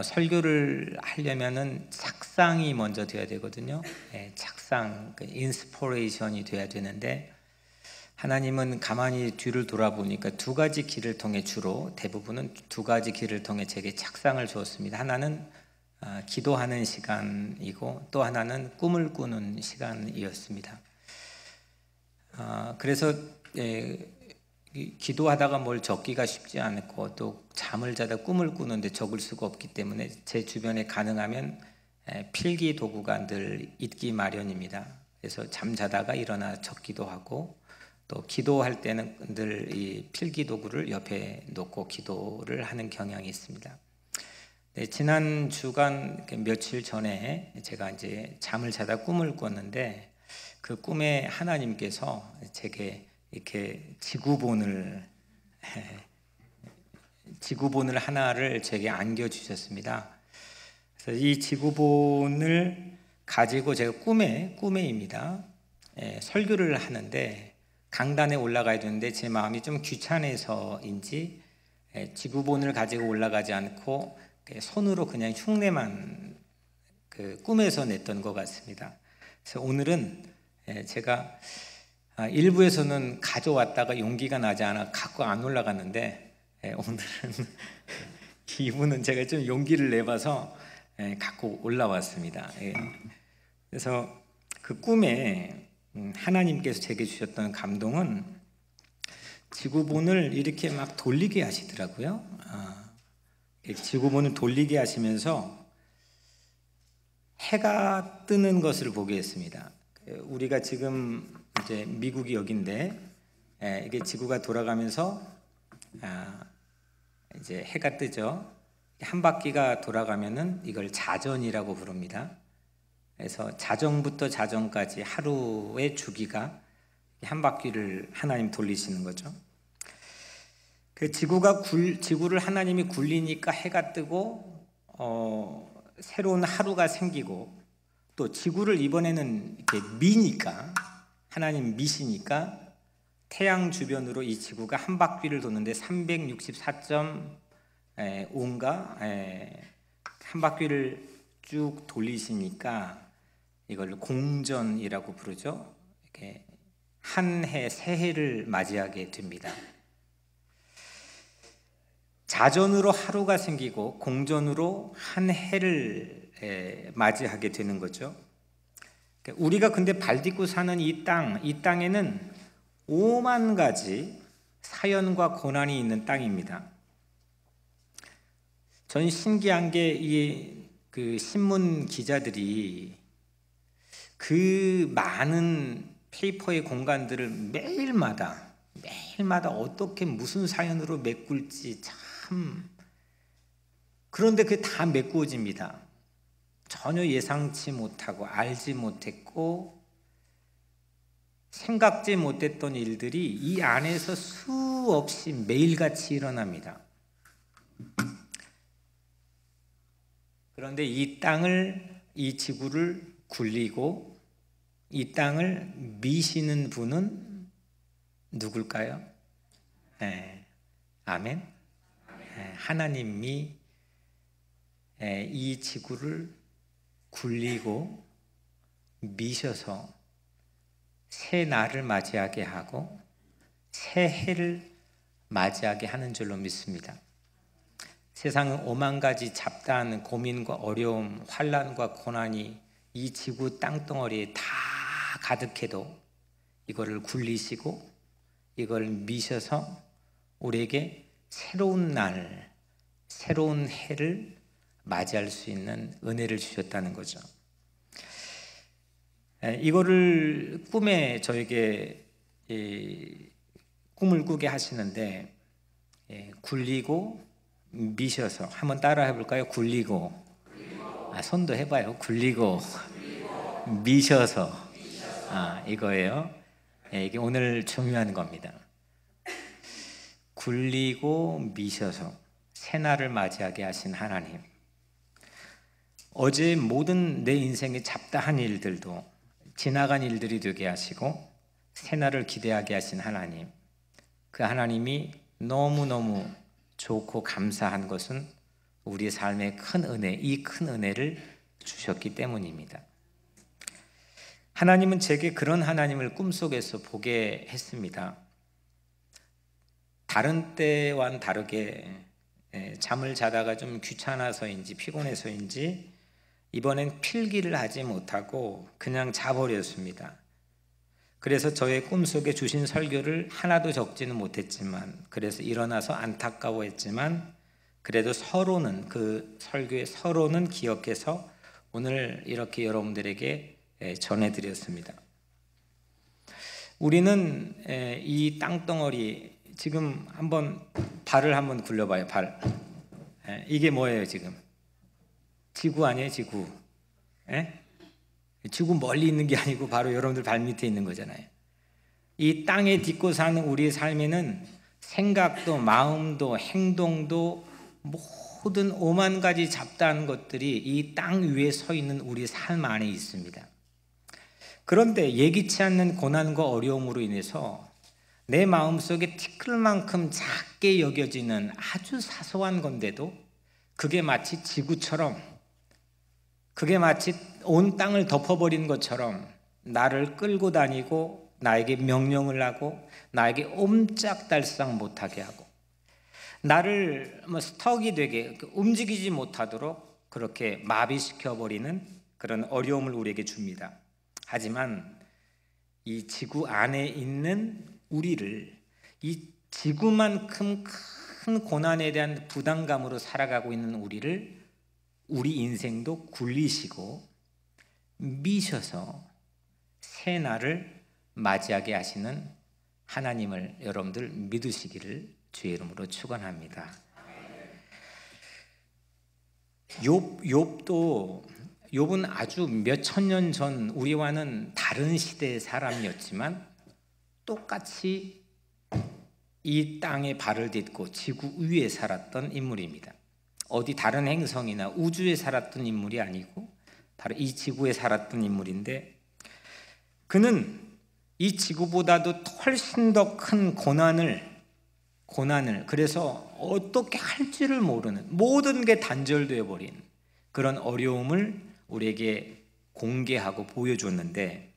설교를 하려면은 착상이 먼저 돼야 되거든요. 착상, 인스피레이션이 돼야 되는데, 하나님은 가만히 뒤를 돌아보니까 두 가지 길을 통해, 주로 대부분은 두 가지 길을 통해 제게 착상을 주었습니다. 하나는 기도하는 시간이고, 또 하나는 꿈을 꾸는 시간이었습니다. 그래서 기도하다가 뭘 적기가 쉽지 않고, 또 잠을 자다 꿈을 꾸는데 적을 수가 없기 때문에 제 주변에 가능하면 필기 도구가 늘 있기 마련입니다. 그래서 잠자다가 일어나 적기도 하고, 또 기도할 때는 늘 이 필기 도구를 옆에 놓고 기도를 하는 경향이 있습니다. 지난 주간 며칠 전에 제가 이제 잠을 자다 꿈을 꿨는데, 그 꿈에 하나님께서 제게 이렇게 지구본을 하나를 제게 안겨주셨습니다. 그래서 이 지구본을 가지고 제가 꿈에입니다. 설교를 하는데, 강단에 올라가야 되는데 제 마음이 좀 귀찮아서인지 지구본을 가지고 올라가지 않고 손으로 그냥 흉내만 꿈에서 냈던 것 같습니다. 그래서 오늘은 제가 일부에서는 가져왔다가 용기가 나지 않아 갖고 안 올라갔는데, 오늘은 이분은 제가 좀 용기를 내봐서 갖고 올라왔습니다. 그래서 그 꿈에 하나님께서 제게 주셨던 감동은 지구본을 이렇게 막 돌리게 하시더라고요. 지구본을 돌리게 하시면서 해가 뜨는 것을 보게 했습니다. 우리가 지금 이제 미국이 여기인데, 이게 지구가 돌아가면서 이제 해가 뜨죠. 한 바퀴가 돌아가면은 이걸 자전이라고 부릅니다. 그래서 자정부터 자정까지 하루의 주기가 한 바퀴를 하나님 돌리시는 거죠. 그 지구를 하나님이 굴리니까 해가 뜨고, 새로운 하루가 생기고, 또 지구를 이번에는 이렇게 미니까, 하나님 미시니까 태양 주변으로 이 지구가 한 바퀴를 도는데 364.5인가 한 바퀴를 쭉 돌리시니까 이걸 공전이라고 부르죠. 이렇게 한 해, 새해를 맞이하게 됩니다. 자전으로 하루가 생기고 공전으로 한 해를 맞이하게 되는 거죠. 우리가 근데 발 딛고 사는 이 땅에는 5만 가지 사연과 고난이 있는 땅입니다. 전 신기한 게 그 신문 기자들이 그 많은 페이퍼의 공간들을 매일마다 어떻게 무슨 사연으로 메꿀지 참, 그런데 그게 다 메꾸어집니다. 전혀 예상치 못하고 알지 못했고 생각지 못했던 일들이 이 안에서 수없이 매일같이 일어납니다. 그런데 이 지구를 굴리고 이 땅을 미시는 분은 누굴까요? 아멘. 하나님이 이 지구를 굴리고 미셔서 새 날을 맞이하게 하고 새 해를 맞이하게 하는 줄로 믿습니다. 세상은 5만 가지 잡다한 고민과 어려움, 환난과 고난이 이 지구 땅덩어리에 다 가득해도 이거를 굴리시고 이걸 미셔서 우리에게 새로운 날, 새로운 해를 맞이할 수 있는 은혜를 주셨다는 거죠. 이거를 꿈에 저에게 꿈을 꾸게 하시는데, 굴리고 미셔서 한번 따라 해볼까요? 굴리고, 손도 해봐요. 굴리고 미셔서, 이거예요. 이게 오늘 중요한 겁니다. 굴리고 미셔서 새날을 맞이하게 하신 하나님, 어제 모든 내 인생의 잡다한 일들도 지나간 일들이 되게 하시고 새날을 기대하게 하신 하나님, 그 하나님이 너무너무 좋고 감사한 것은 우리 삶의 큰 은혜, 이 큰 은혜를 주셨기 때문입니다. 하나님은 제게 그런 하나님을 꿈속에서 보게 했습니다. 다른 때와는 다르게 잠을 자다가 좀 귀찮아서인지 피곤해서인지 이번엔 필기를 하지 못하고 그냥 자버렸습니다. 그래서 저의 꿈속에 주신 설교를 하나도 적지는 못했지만, 그래서 일어나서 안타까워했지만 그래도 서로는, 그 설교의 서로는 기억해서 오늘 이렇게 여러분들에게 전해드렸습니다. 우리는 이 땅덩어리, 지금 한번 발을 한번 굴려봐요. 발. 이게 뭐예요 지금? 지구 아니에요? 지구. 지구 멀리 있는 게 아니고 바로 여러분들 발 밑에 있는 거잖아요. 이 땅에 딛고 사는 우리의 삶에는 생각도 마음도 행동도 모든 오만 가지 잡다한 것들이 이 땅 위에 서 있는 우리 삶 안에 있습니다. 그런데 예기치 않는 고난과 어려움으로 인해서 내 마음속에 티끌만큼 작게 여겨지는 아주 사소한 건데도 그게 마치 지구처럼, 그게 마치 온 땅을 덮어버린 것처럼 나를 끌고 다니고 나에게 명령을 하고 나에게 옴짝달싹 못하게 하고 나를 스톡이 되게 움직이지 못하도록 그렇게 마비시켜버리는 그런 어려움을 우리에게 줍니다. 하지만 이 지구 안에 있는 우리를, 이 지구만큼 큰 고난에 대한 부담감으로 살아가고 있는 우리를, 우리 인생도 굴리시고 미셔서 새 날을 맞이하게 하시는 하나님을 여러분들 믿으시기를 주의 이름으로 축원합니다. 욥은 아주 몇 천 년 전 우리와는 다른 시대의 사람이었지만 똑같이 이 땅에 발을 딛고 지구 위에 살았던 인물입니다. 어디 다른 행성이나 우주에 살았던 인물이 아니고 바로 이 지구에 살았던 인물인데, 그는 이 지구보다도 훨씬 더 큰 고난을 그래서 어떻게 할지를 모르는, 모든 게 단절되어 버린 그런 어려움을 우리에게 공개하고 보여줬는데,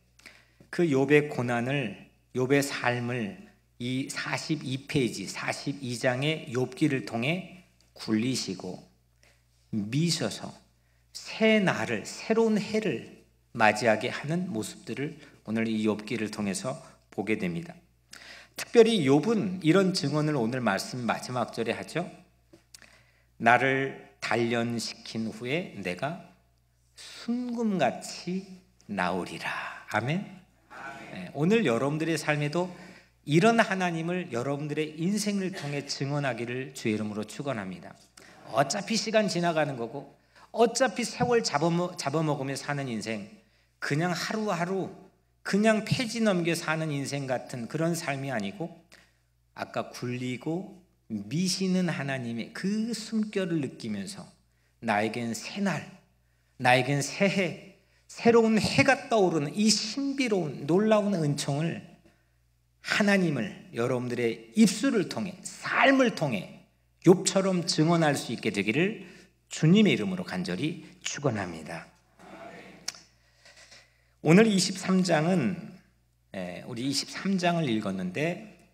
그 욥의 고난을, 욥의 삶을 이 42페이지 42장의 욥기를 통해 굴리시고 미셔서 새 날을, 새로운 해를 맞이하게 하는 모습들을 오늘 이 욥기를 통해서 보게 됩니다. 특별히 욥은 이런 증언을 오늘 말씀 마지막 절에 하죠. 나를 단련시킨 후에 내가 순금같이 나오리라. 아멘. 오늘 여러분들의 삶에도 이런 하나님을 여러분들의 인생을 통해 증언하기를 주의 이름으로 축원합니다. 어차피 시간 지나가는 거고 어차피 세월 잡아먹으며 사는 인생, 그냥 하루하루 그냥 페이지 넘겨 사는 인생 같은 그런 삶이 아니고, 아까 굴리고 미시는 하나님의 그 숨결을 느끼면서 나에겐 새날, 나에겐 새해, 새로운 해가 떠오르는 이 신비로운 놀라운 은총을, 하나님을 여러분들의 입술을 통해, 삶을 통해 욥처럼 증언할 수 있게 되기를 주님의 이름으로 간절히 축원합니다. 오늘 23장은 우리 23장을 읽었는데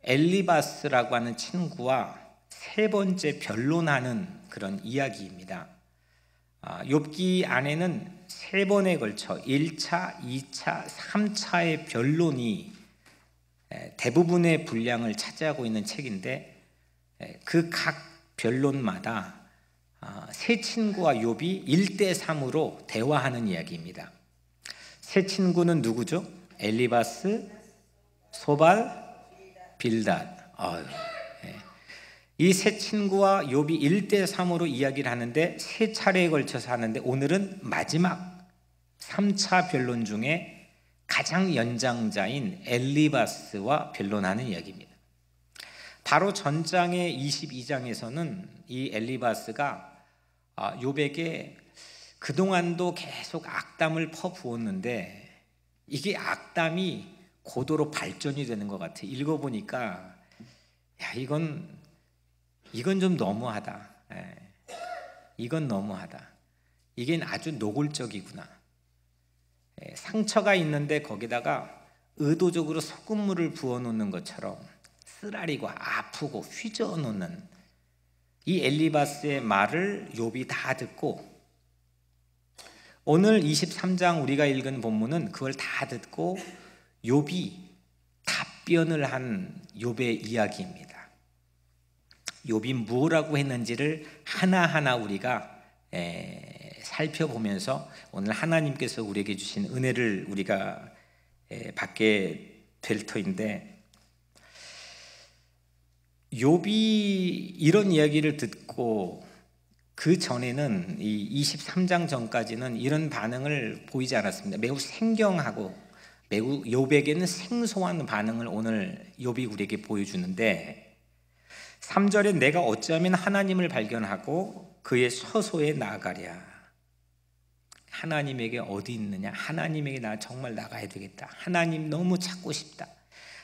엘리바스라고 하는 친구와 세 번째 변론하는 그런 이야기입니다. 욥기 안에는 세 번에 걸쳐 1차, 2차, 3차의 변론이 대부분의 분량을 차지하고 있는 책인데, 그 각 변론마다 세 친구와 욥이 1대3으로 대화하는 이야기입니다. 세 친구는 누구죠? 엘리바스, 소발, 빌닷. 이 세 친구와 욥이 1대3으로 이야기를 하는데 세 차례에 걸쳐서 하는데, 오늘은 마지막 3차 변론 중에 가장 연장자인 엘리바스와 변론하는 이야기입니다. 바로 전장의 22장에서는 이 엘리바스가 욥에게 그동안도 계속 악담을 퍼부었는데 이게 악담이 고도로 발전이 되는 것 같아요. 읽어보니까 야, 이건 좀 너무하다. 이건 너무하다. 이게 아주 노골적이구나. 상처가 있는데 거기다가 의도적으로 소금물을 부어놓는 것처럼 쓰라리고 아프고 휘저어놓는 이 엘리바스의 말을 욥이 다 듣고, 오늘 23장 우리가 읽은 본문은 그걸 다 듣고 욥이 답변을 한 욥의 이야기입니다. 욥이 뭐라고 했는지를 하나하나 우리가 살펴보면서 오늘 하나님께서 우리에게 주신 은혜를 우리가 받게 될 터인데, 욥이 이런 이야기를 듣고 그 전에는 이 23장 전까지는 이런 반응을 보이지 않았습니다. 매우 생경하고 매우 욥에게는 생소한 반응을 오늘 욥이 우리에게 보여주는데, 3절에 내가 어찌하면 하나님을 발견하고 그의 처소에 나아가랴. 하나님에게 어디 있느냐? 하나님에게 나 정말 나가야 되겠다. 하나님 너무 찾고 싶다.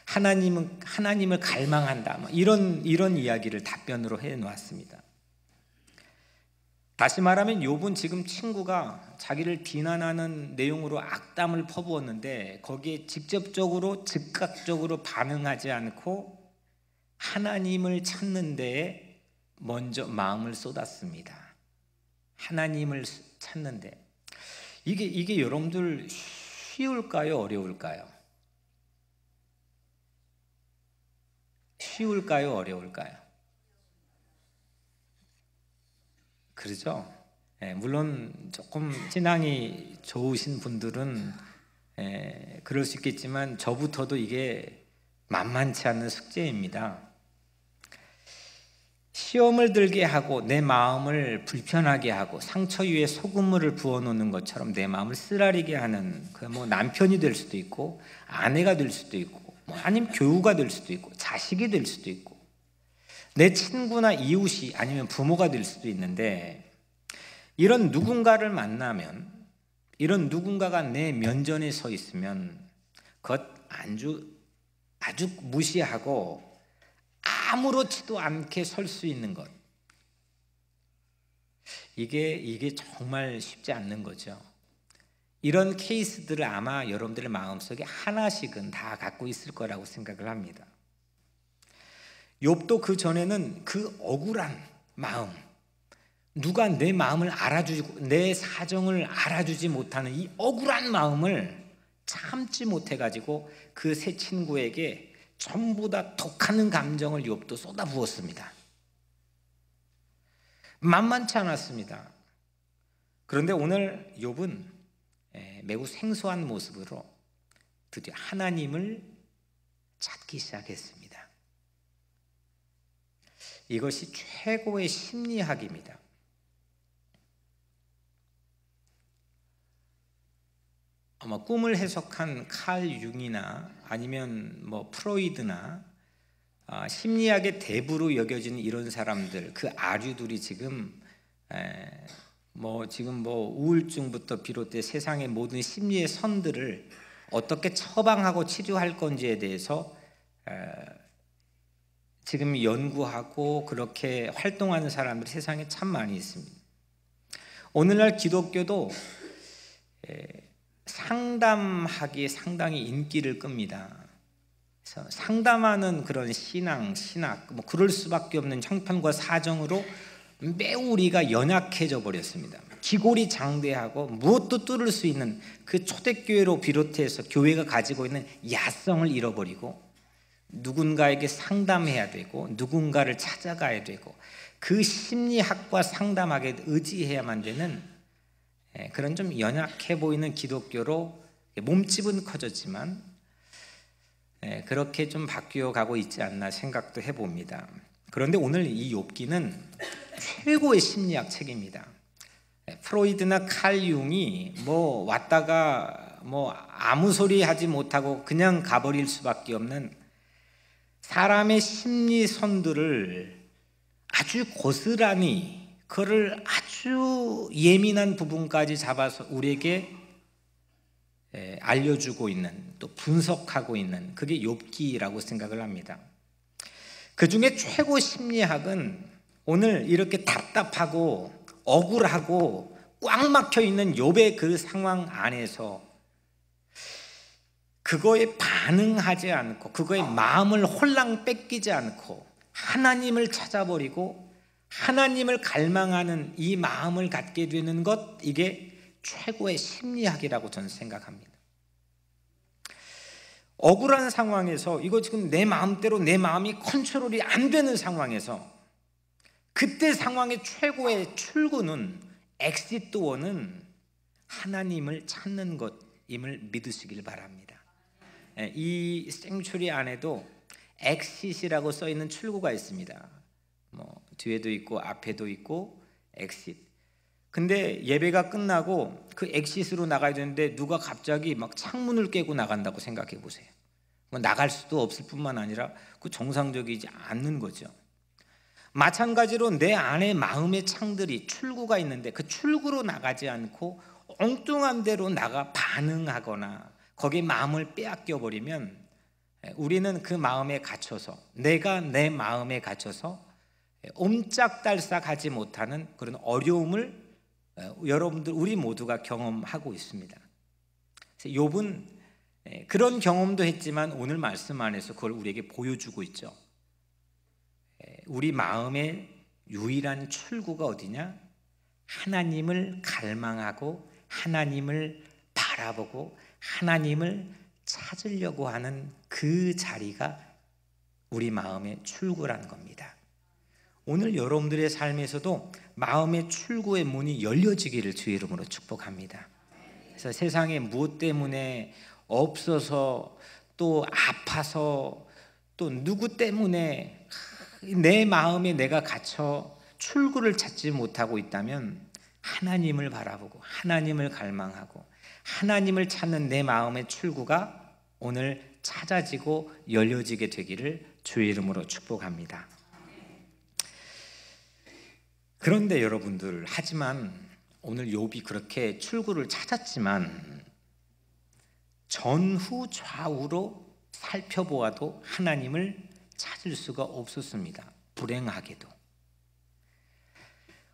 하나님을 갈망한다. 이런 이야기를 답변으로 해 놓았습니다. 다시 말하면 욥은 지금 친구가 자기를 비난하는 내용으로 악담을 퍼부었는데 거기에 직접적으로 즉각적으로 반응하지 않고 하나님을 찾는 데에 먼저 마음을 쏟았습니다. 하나님을 찾는데 이게 여러분들 쉬울까요? 어려울까요? 쉬울까요? 어려울까요? 그렇죠? 물론 조금 신앙이 좋으신 분들은 그럴 수 있겠지만 저부터도 이게 만만치 않은 숙제입니다. 시험을 들게 하고 내 마음을 불편하게 하고 상처 위에 소금물을 부어놓는 것처럼 내 마음을 쓰라리게 하는, 그 뭐 남편이 될 수도 있고 아내가 될 수도 있고 아니면 교우가 될 수도 있고 자식이 될 수도 있고 내 친구나 이웃이 아니면 부모가 될 수도 있는데, 이런 누군가를 만나면, 이런 누군가가 내 면전에 서 있으면 그것 아주 무시하고 아무렇지도 않게 설 수 있는 것, 이게 정말 쉽지 않는 거죠. 이런 케이스들을 아마 여러분들의 마음속에 하나씩은 다 갖고 있을 거라고 생각을 합니다. 욥도 그 전에는 그 억울한 마음, 누가 내 마음을 알아주고 내 사정을 알아주지 못하는 이 억울한 마음을 참지 못해가지고 그 새 친구에게 전부 다 독하는 감정을 욥도 쏟아부었습니다. 만만치 않았습니다. 그런데 오늘 욥은 매우 생소한 모습으로 드디어 하나님을 찾기 시작했습니다. 이것이 최고의 심리학입니다. 아마 꿈을 해석한 칼 융이나 아니면 뭐 프로이드나 심리학의 대부로 여겨지는 이런 사람들, 그 아류들이 지금 우울증부터 비롯해 세상의 모든 심리의 선들을 어떻게 처방하고 치료할 건지에 대해서 지금 연구하고 그렇게 활동하는 사람들이 세상에 참 많이 있습니다. 오늘날 기독교도 상담하기에 상당히 인기를 끕니다. 그래서 상담하는 그런 신학, 뭐 그럴 수밖에 없는 형편과 사정으로 매우 우리가 연약해져 버렸습니다. 기골이 장대하고 무엇도 뚫을 수 있는 그 초대교회로 비롯해서 교회가 가지고 있는 야성을 잃어버리고 누군가에게 상담해야 되고 누군가를 찾아가야 되고 그 심리학과 상담하게 의지해야만 되는 그런 좀 연약해 보이는 기독교로 몸집은 커졌지만 그렇게 좀 바뀌어 가고 있지 않나 생각도 해봅니다. 그런데 오늘 이 욥기는 최고의 심리학 책입니다. 프로이드나 칼 융이 뭐 왔다가 뭐 아무 소리 하지 못하고 그냥 가버릴 수밖에 없는 사람의 심리선들을 아주 고스란히 그를 아주 예민한 부분까지 잡아서 우리에게 알려주고 있는, 또 분석하고 있는, 그게 욥기라고 생각을 합니다. 그 중에 최고 심리학은 오늘 이렇게 답답하고 억울하고 꽉 막혀 있는 욥의 그 상황 안에서 그거에 반응하지 않고 그거에 마음을 홀랑 뺏기지 않고 하나님을 찾아버리고 하나님을 갈망하는 이 마음을 갖게 되는 것, 이게 최고의 심리학이라고 저는 생각합니다. 억울한 상황에서, 이거 지금 내 마음대로 내 마음이 컨트롤이 안 되는 상황에서, 그때 상황의 최고의 출구는, 엑시트원은 하나님을 찾는 것임을 믿으시길 바랍니다. 이 생추리 안에도 엑싯이라고 써 있는 출구가 있습니다. 뒤에도 있고 앞에도 있고 엑싯. 근데 예배가 끝나고 그 엑싯으로 나가야 되는데 누가 갑자기 막 창문을 깨고 나간다고 생각해 보세요. 나갈 수도 없을 뿐만 아니라 그 정상적이지 않는 거죠. 마찬가지로 내 안에 마음의 창들이, 출구가 있는데 그 출구로 나가지 않고 엉뚱한 데로 나가 반응하거나 거기에 마음을 빼앗겨 버리면 우리는 그 마음에 갇혀서, 내가 내 마음에 갇혀서 옴짝달싹하지 못하는 그런 어려움을 여러분들, 우리 모두가 경험하고 있습니다. 욥은 그런 경험도 했지만 오늘 말씀 안에서 그걸 우리에게 보여주고 있죠. 우리 마음의 유일한 출구가 어디냐? 하나님을 갈망하고 하나님을 바라보고 하나님을 찾으려고 하는 그 자리가 우리 마음의 출구라는 겁니다. 오늘 여러분들의 삶에서도 마음의 출구의 문이 열려지기를 주의 이름으로 축복합니다. 그래서 세상에 무엇 때문에 없어서, 또 아파서, 또 누구 때문에 내 마음에 내가 갇혀 출구를 찾지 못하고 있다면 하나님을 바라보고 하나님을 갈망하고 하나님을 찾는 내 마음의 출구가 오늘 찾아지고 열려지게 되기를 주의 이름으로 축복합니다. 그런데 여러분들, 하지만 오늘 욥이 그렇게 출구를 찾았지만 전후 좌우로 살펴보아도 하나님을 찾을 수가 없었습니다. 불행하게도.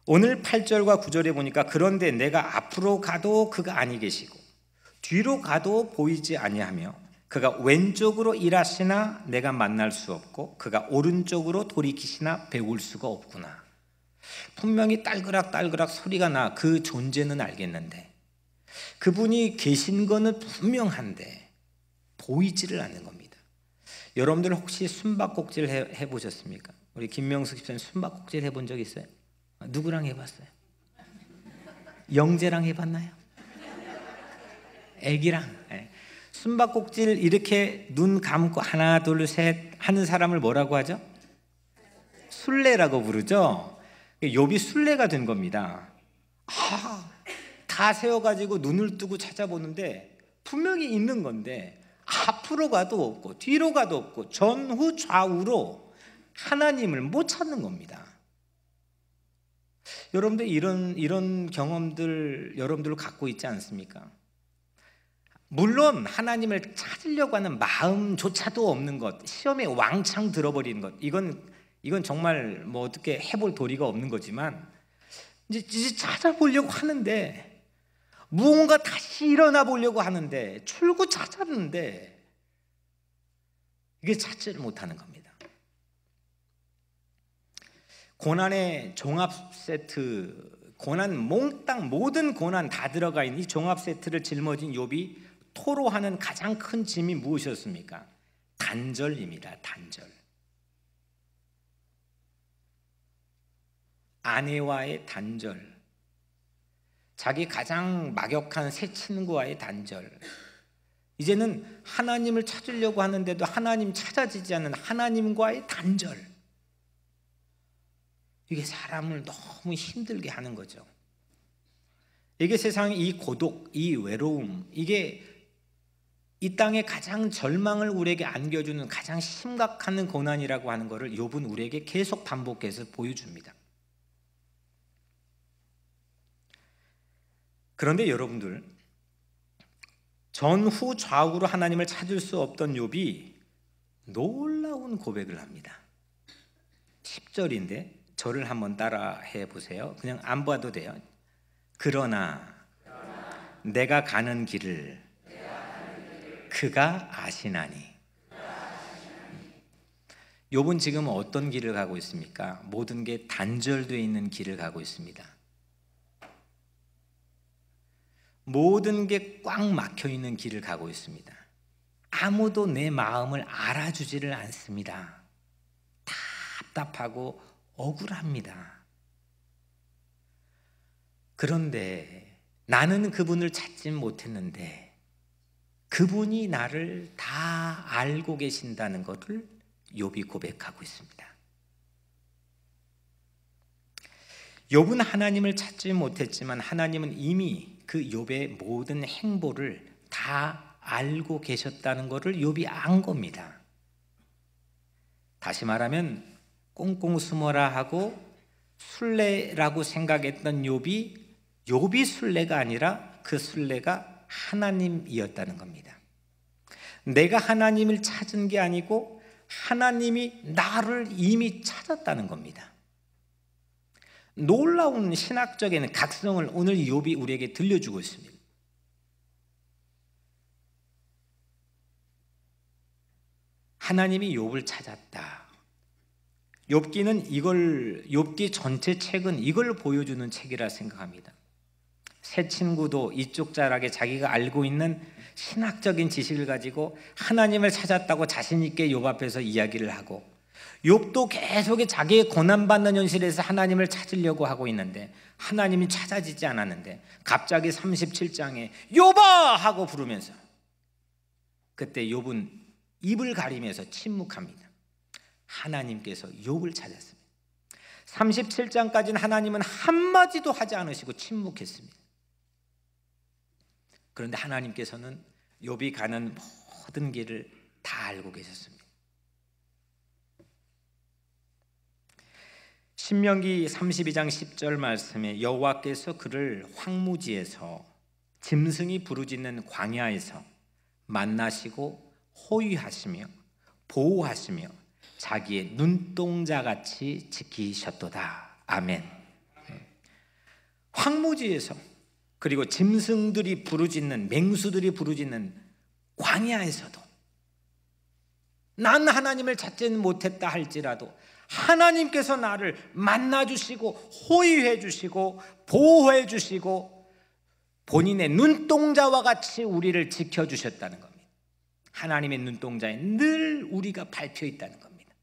오늘 8절과 9절에 보니까 그런데 내가 앞으로 가도 그가 아니 계시고 뒤로 가도 보이지 아니하며 그가 왼쪽으로 일하시나 내가 만날 수 없고 그가 오른쪽으로 돌이키시나 배울 수가 없구나. 분명히 딸그락딸그락 소리가 나 그 존재는 알겠는데, 그분이 계신 거는 분명한데 보이지를 않는 겁니다. 여러분들 혹시 숨바꼭질 해보셨습니까? 우리 김명숙 집사님 숨바꼭질 해본 적 있어요? 누구랑 해봤어요? 영재랑 해봤나요? 애기랑? 네. 숨바꼭질 이렇게 눈 감고 하나 둘 셋 하는 사람을 뭐라고 하죠? 술래라고 부르죠. 욥이 술래가 된 겁니다. 다 세워가지고 눈을 뜨고 찾아보는데 분명히 있는 건데 앞으로 가도 없고 뒤로 가도 없고 전후 좌우로 하나님을 못 찾는 겁니다. 여러분들 이런 경험들 여러분들 갖고 있지 않습니까? 물론 하나님을 찾으려고 하는 마음조차도 없는 것, 시험에 왕창 들어버리는 것, 이건 정말 뭐 어떻게 해볼 도리가 없는 거지만 이제 찾아보려고 하는데, 무언가 다시 일어나 보려고 하는데, 출구 찾았는데 이게 찾지를 못하는 겁니다. 고난의 종합 세트, 고난 몽땅 모든 고난 다 들어가 있는 이 종합 세트를 짊어진 욥이 토로하는 가장 큰 짐이 무엇이었습니까? 단절입니다. 단절. 아내와의 단절, 자기 가장 막역한 새 친구와의 단절, 이제는 하나님을 찾으려고 하는데도 하나님 찾아지지 않는 하나님과의 단절, 이게 사람을 너무 힘들게 하는 거죠. 이게 세상의 이 고독, 이 외로움, 이게 이 땅에 가장 절망을 우리에게 안겨주는 가장 심각한 고난이라고 하는 것을 욥은 우리에게 계속 반복해서 보여줍니다. 그런데 여러분들, 전후 좌우로 하나님을 찾을 수 없던 욥이 놀라운 고백을 합니다. 10절인데 저를 한번 따라 해 보세요. 그냥 안 봐도 돼요. 그러나 내가 가는 길을 그가 아시나니. 욥은 지금 어떤 길을 가고 있습니까? 모든 게 단절되어 있는 길을 가고 있습니다. 모든 게 꽉 막혀 있는 길을 가고 있습니다. 아무도 내 마음을 알아주지를 않습니다. 답답하고 억울합니다. 그런데 나는 그분을 찾지 못했는데 그분이 나를 다 알고 계신다는 것을 욥이 고백하고 있습니다. 욥은 하나님을 찾지 못했지만 하나님은 이미 그 욥의 모든 행보를 다 알고 계셨다는 것을 욥이 안 겁니다. 다시 말하면 꽁꽁 숨어라 하고 술래라고 생각했던 욥이 술래가 아니라 그 술래가 하나님이었다는 겁니다. 내가 하나님을 찾은 게 아니고 하나님이 나를 이미 찾았다는 겁니다. 놀라운 신학적인 각성을 오늘 욥이 우리에게 들려주고 있습니다. 하나님이 욥을 찾았다. 욥기 전체 책은 이걸 보여주는 책이라 생각합니다. 새 친구도 이쪽 자락에 자기가 알고 있는 신학적인 지식을 가지고 하나님을 찾았다고 자신 있게 욥 앞에서 이야기를 하고, 욥도 계속 자기의 고난받는 현실에서 하나님을 찾으려고 하고 있는데 하나님이 찾아지지 않았는데 갑자기 37장에 욥아 하고 부르면서 그때 욥은 입을 가리면서 침묵합니다. 하나님께서 욥을 찾았습니다. 37장까지는 하나님은 한마디도 하지 않으시고 침묵했습니다. 그런데 하나님께서는 욥이 가는 모든 길을 다 알고 계셨습니다. 신명기 32장 10절 말씀에 여호와께서 그를 황무지에서 짐승이 부르짖는 광야에서 만나시고 호위하시며 보호하시며 자기의 눈동자같이 지키셨도다. 아멘. 황무지에서, 그리고 짐승들이 부르짖는, 맹수들이 부르짖는 광야에서도 난 하나님을 찾지는 못했다 할지라도 하나님께서 나를 만나주시고 호위해 주시고 보호해 주시고 본인의 눈동자와 같이 우리를 지켜주셨다는 겁니다. 하나님의 눈동자에 늘 우리가 밟혀 있다는 겁니다.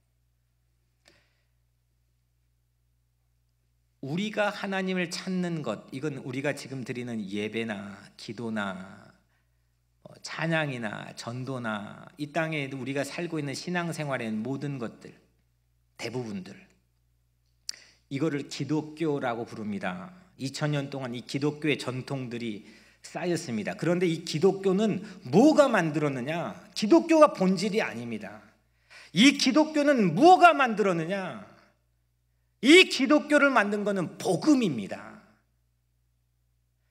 우리가 하나님을 찾는 것, 이건 우리가 지금 드리는 예배나 기도나 찬양이나 전도나 이 땅에 우리가 살고 있는 신앙생활의 모든 것들, 대부분들, 이거를 기독교라고 부릅니다. 2000년 동안 이 기독교의 전통들이 쌓였습니다. 그런데 이 기독교는 뭐가 만들었느냐? 기독교가 본질이 아닙니다. 이 기독교는 뭐가 만들었느냐? 이 기독교를 만든 것은 복음입니다.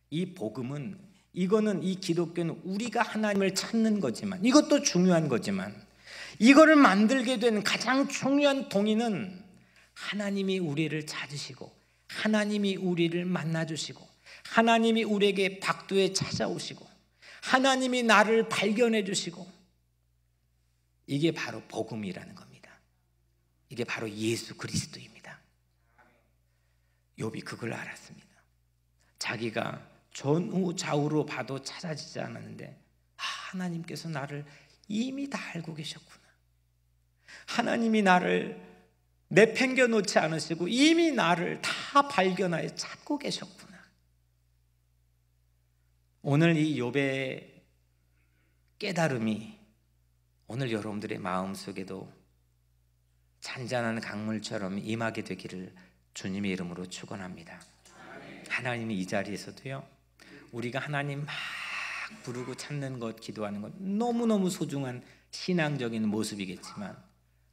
이 복음은, 이 기독교는 우리가 하나님을 찾는 거지만, 이것도 중요한 거지만, 이거를 만들게 된 가장 중요한 동의는 하나님이 우리를 찾으시고 하나님이 우리를 만나주시고 하나님이 우리에게 박도에 찾아오시고 하나님이 나를 발견해 주시고, 이게 바로 복음이라는 겁니다. 이게 바로 예수 그리스도입니다. 욥이 그걸 알았습니다. 자기가 전후 좌우로 봐도 찾아지지 않았는데 하나님께서 나를 이미 다 알고 계셨구나. 하나님이 나를 내팽겨 놓지 않으시고 이미 나를 다 발견하여 찾고 계셨구나. 오늘 이 욥의 깨달음이 오늘 여러분들의 마음속에도 잔잔한 강물처럼 임하게 되기를 주님의 이름으로 축원합니다. 하나님이 이 자리에서도요, 우리가 하나님 막 부르고 찾는 것, 기도하는 것 너무너무 소중한 신앙적인 모습이겠지만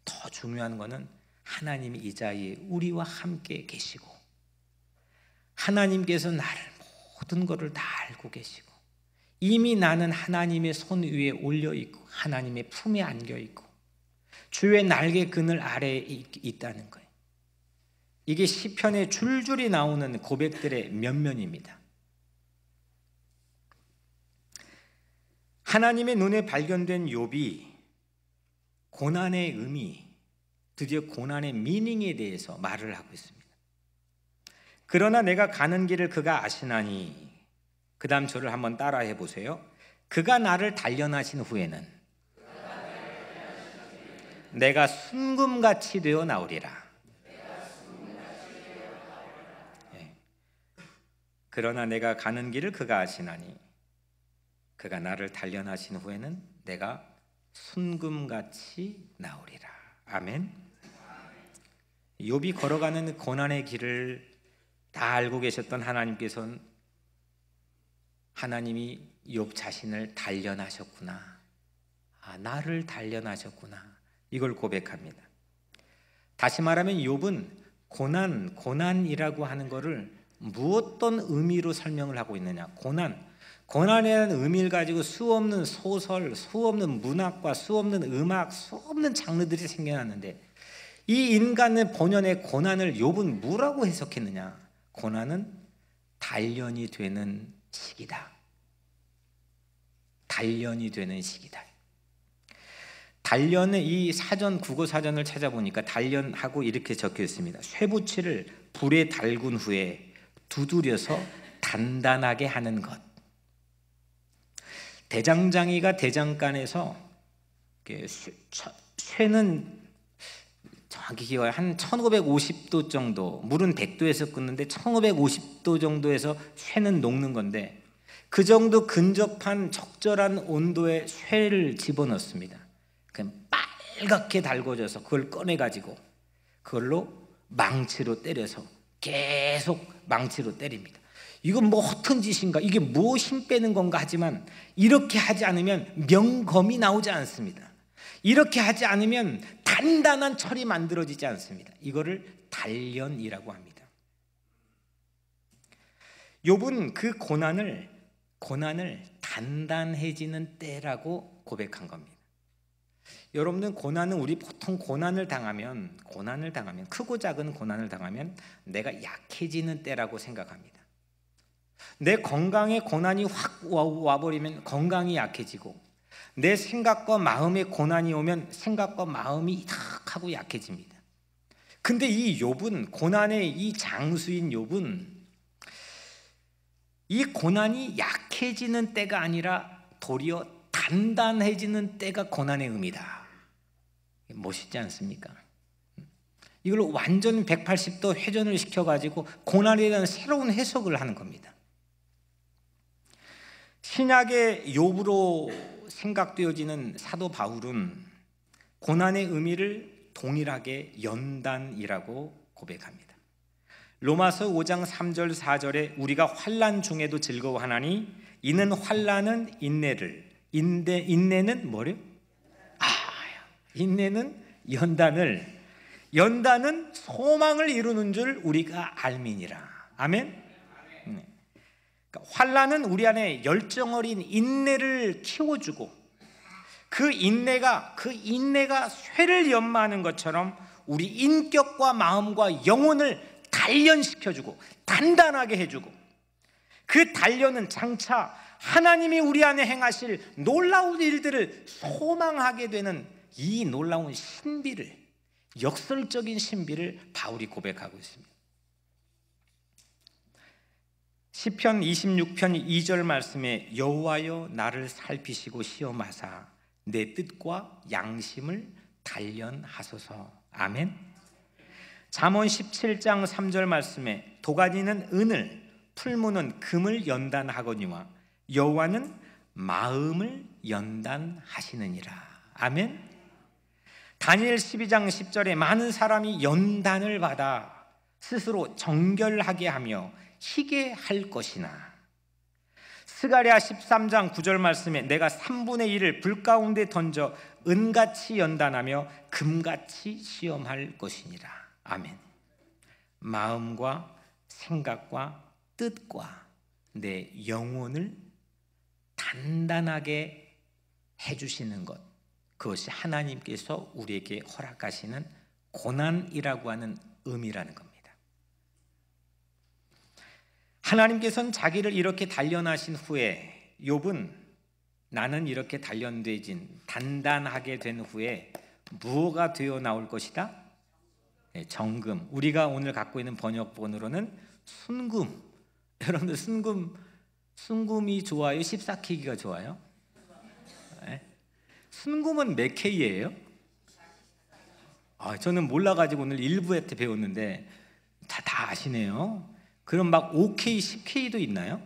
더 중요한 것은 하나님이 이 자리에 우리와 함께 계시고 하나님께서 나를 모든 것을 다 알고 계시고 이미 나는 하나님의 손 위에 올려 있고 하나님의 품에 안겨 있고 주의 날개 그늘 아래에 있다는 거예요. 이게 시편에 줄줄이 나오는 고백들의 면면입니다. 하나님의 눈에 발견된 욥이 고난의 의미, 드디어 고난의 미닝에 대해서 말을 하고 있습니다. 그러나 내가 가는 길을 그가 아시나니, 그 다음 절을 한번 따라해 보세요. 그가 나를 단련하신 후에는 내가 순금같이 되어 나오리라. 그러나 내가 가는 길을 그가 아시나니 그가 나를 단련하신 후에는 내가 순금같이 나오리라. 아멘. 욥이 걸어가는 고난의 길을 다 알고 계셨던 하나님께서는 하나님이 욥 자신을 단련하셨구나, 나를 단련하셨구나, 이걸 고백합니다. 다시 말하면 욥은 고난이라고 하는 것을 무엇떤 의미로 설명을 하고 있느냐. 고난이라는 의미를 가지고 수없는 소설, 수없는 문학과 수없는 음악, 수없는 장르들이 생겨났는데, 이 인간의 본연의 고난을 욥은 뭐라고 해석했느냐. 고난은 단련이 되는 시기다. 단련이 되는 시기다. 단련의 이 사전, 국어 사전을 찾아보니까 단련하고 이렇게 적혀 있습니다. 쇠붙이를 불에 달군 후에 두드려서 단단하게 하는 것. 대장장이가 대장간에서 쇠는 정확히 기억해요. 한 1550도 정도, 물은 100도에서 끓는데 1550도 정도에서 쇠는 녹는 건데, 그 정도 근접한 적절한 온도에 쇠를 집어넣습니다. 그냥 빨갛게 달궈져서 그걸 꺼내가지고 그걸로 망치로 때려서 계속 망치로 때립니다. 이건 뭐 허튼 짓인가, 이게 뭐 힘 빼는 건가 하지만 이렇게 하지 않으면 명검이 나오지 않습니다. 이렇게 하지 않으면 단단한 철이 만들어지지 않습니다. 이거를 단련이라고 합니다. 욥은 그 고난을 단단해지는 때라고 고백한 겁니다. 여러분들, 고난은, 우리 보통 고난을 당하면 크고 작은 고난을 당하면 내가 약해지는 때라고 생각합니다. 내 건강에 고난이 확 와버리면 건강이 약해지고, 내 생각과 마음에 고난이 오면 생각과 마음이 탁 하고 약해집니다. 근데 이 욥은, 고난의 이 장수인 욥은 이 고난이 약해지는 때가 아니라 도리어 단단해지는 때가 고난의 의미다. 멋있지 않습니까? 이걸 완전 180도 회전을 시켜가지고 고난에 대한 새로운 해석을 하는 겁니다. 신약의 욥으로 생각되어지는 사도 바울은 고난의 의미를 동일하게 연단이라고 고백합니다. 로마서 5장 3절 4절에 우리가 환난 중에도 즐거워하나니 이는 환난은 인내를, 인내는 뭐래요? 인내는 연단은 소망을 이루는 줄 우리가 알미니라. 아멘. 그러니까 환난은 우리 안에 열정 어린 인내를 키워주고, 그 인내가 쇠를 연마하는 것처럼 우리 인격과 마음과 영혼을 단련시켜주고 단단하게 해주고, 그 단련은 장차 하나님이 우리 안에 행하실 놀라운 일들을 소망하게 되는 이 놀라운 신비를, 역설적인 신비를 바울이 고백하고 있습니다. 시편 26편 2절 말씀에 여호와여 나를 살피시고 시험하사 내 뜻과 양심을 단련하소서. 아멘. 잠언 17장 3절 말씀에 도가니는 은을, 풀무는 금을 연단하거니와 여호와는 마음을 연단하시느니라. 아멘. 다니엘 12장 10절에 많은 사람이 연단을 받아 스스로 정결하게 하며 희게 할 것이나, 스가랴 13장 9절 말씀에 내가 3분의 1을 불 가운데 던져 은같이 연단하며 금같이 시험할 것이니라. 아멘. 마음과 생각과 뜻과 내 영혼을 단단하게 해주시는 것, 그것이 하나님께서 우리에게 허락하시는 고난이라고 하는 의미라는 겁니다. 하나님께서는 자기를 이렇게 단련하신 후에, 욥은 나는 이렇게 단련되진 단단하게 된 후에 무엇가 되어 나올 것이다? 정금. 우리가 오늘 갖고 있는 번역본으로는 순금. 여러분들 순금이 좋아요? 14K가 좋아요? 순금은 몇 K예요? 저는 몰라가지고 오늘 일부에 배웠는데 다 아시네요. 그럼 막 5K, 10K도 있나요?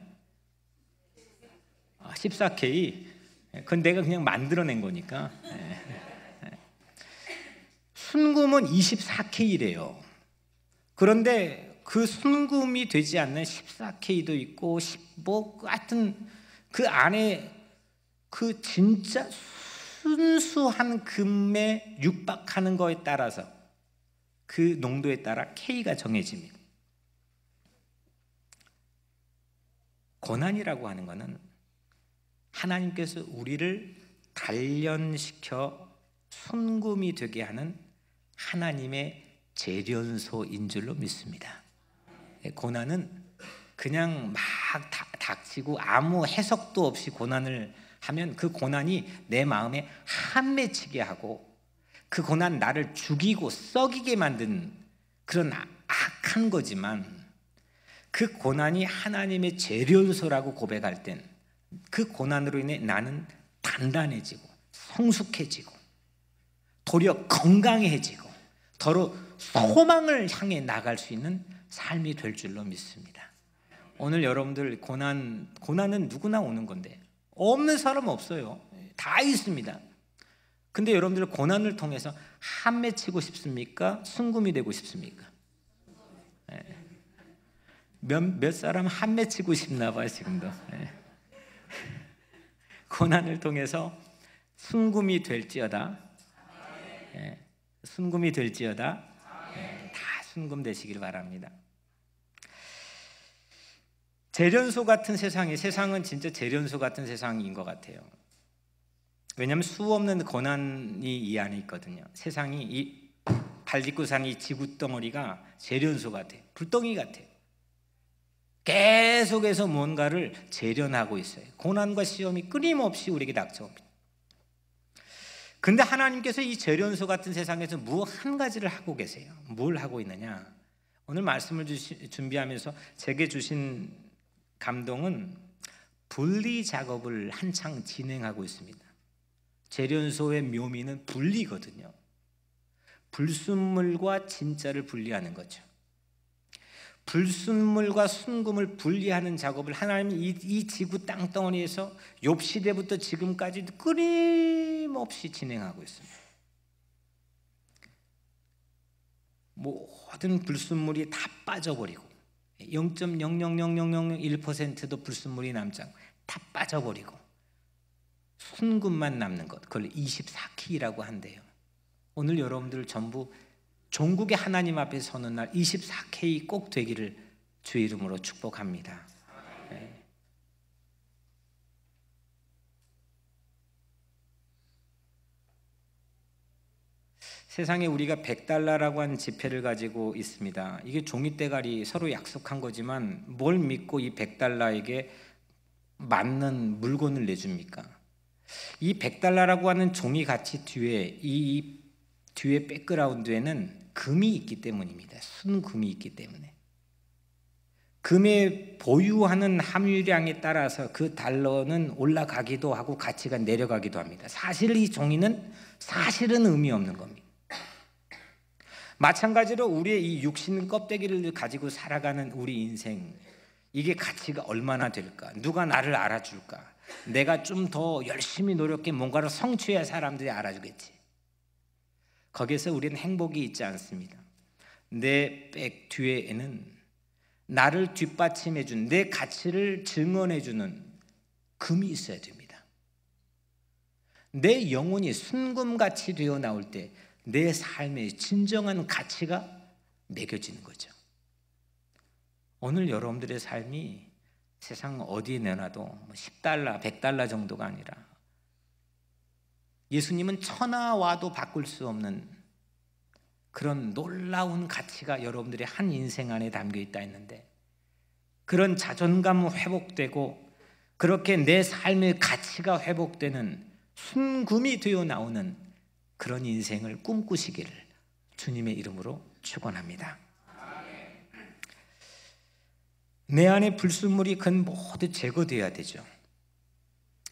14K. 그건 내가 그냥 만들어낸 거니까. 순금은 24K래요. 그런데 그 순금이 되지 않는 14K도 있고 하여튼 그 안에 그 진짜 순수한 금에 육박하는 거에 따라서 그 농도에 따라 K가 정해집니다. 고난이라고 하는 것은 하나님께서 우리를 단련시켜 순금이 되게 하는 하나님의 재련소인 줄로 믿습니다. 고난은 그냥 막 닥치고 아무 해석도 없이 고난을 하면 그 고난이 내 마음에 한 맺히게 하고 그 고난 나를 죽이고 썩이게 만든 그런 악한 거지만, 그 고난이 하나님의 재련소라고 고백할 땐 그 고난으로 인해 나는 단단해지고 성숙해지고 도리어 건강해지고 더러 소망을 향해 나갈 수 있는 삶이 될 줄로 믿습니다. 오늘 여러분들 고난은 누구나 오는 건데 없는 사람 없어요. 다 있습니다. 근데 여러분들 고난을 통해서 한 맺히고 싶습니까? 순금이 되고 싶습니까? 몇 사람 한 맺히고 싶나 봐요 지금도. 고난을 통해서 순금이 될지어다. 순금이 될지어다. 다 순금 되시길 바랍니다. 재련소 같은 세상은 진짜 재련소 같은 세상인 것 같아요. 왜냐하면 수 없는 고난이 이 안에 있거든요. 세상이 이 발딛고 사는 이 지구덩어리가 재련소 같아요. 불덩이 같아요. 계속해서 뭔가를 재련하고 있어요. 고난과 시험이 끊임없이 우리에게 닥쳐옵니다. 근데 하나님께서 이 재련소 같은 세상에서 무엇 한 가지를 하고 계세요. 뭘 하고 있느냐? 오늘 말씀을 준비하면서 제게 주신 감동은 분리 작업을 한창 진행하고 있습니다. 재련소의 묘미는 분리거든요. 불순물과 진짜를 분리하는 거죠. 불순물과 순금을 분리하는 작업을 하나님이 이 지구 땅덩어리에서 욥 시대부터 지금까지 끊임없이 진행하고 있습니다. 모든 불순물이 다 빠져버리고 0.0000001%도 불순물이 남지 않고 다 빠져버리고 순금만 남는 것, 그걸 24K라고 한대요. 오늘 여러분들 전부 종국의 하나님 앞에 서는 날 24K 꼭 되기를 주의 이름으로 축복합니다. 네. 세상에 우리가 100달러라고 하는 지폐를 가지고 있습니다. 이게 종이대가리 서로 약속한 거지만 뭘 믿고 이 100달러에게 맞는 물건을 내줍니까? 이 100달러라고 하는 종이 가치 뒤에 이 뒤에 백그라운드에는 금이 있기 때문입니다. 순금이 있기 때문에. 금의 보유하는 함유량에 따라서 그 달러는 올라가기도 하고 가치가 내려가기도 합니다. 사실 이 종이는 사실은 의미 없는 겁니다. 마찬가지로 우리의 이 육신 껍데기를 가지고 살아가는 우리 인생, 이게 가치가 얼마나 될까? 누가 나를 알아줄까? 내가 좀 더 열심히 노력해 뭔가를 성취해야 사람들이 알아주겠지. 거기에서 우리는 행복이 있지 않습니다. 내 백 뒤에는 나를 뒷받침해준, 내 가치를 증언해주는 금이 있어야 됩니다. 내 영혼이 순금같이 되어 나올 때 내 삶의 진정한 가치가 매겨지는 거죠. 오늘 여러분들의 삶이 세상 어디에 내놔도 10달러, 100달러 정도가 아니라 예수님은 천하와도 바꿀 수 없는 그런 놀라운 가치가 여러분들의 한 인생 안에 담겨 있다 했는데, 그런 자존감 회복되고 그렇게 내 삶의 가치가 회복되는 순금이 되어 나오는 그런 인생을 꿈꾸시기를 주님의 이름으로 축원합니다. 내 안에 불순물이 그건 모두 제거되어야 되죠.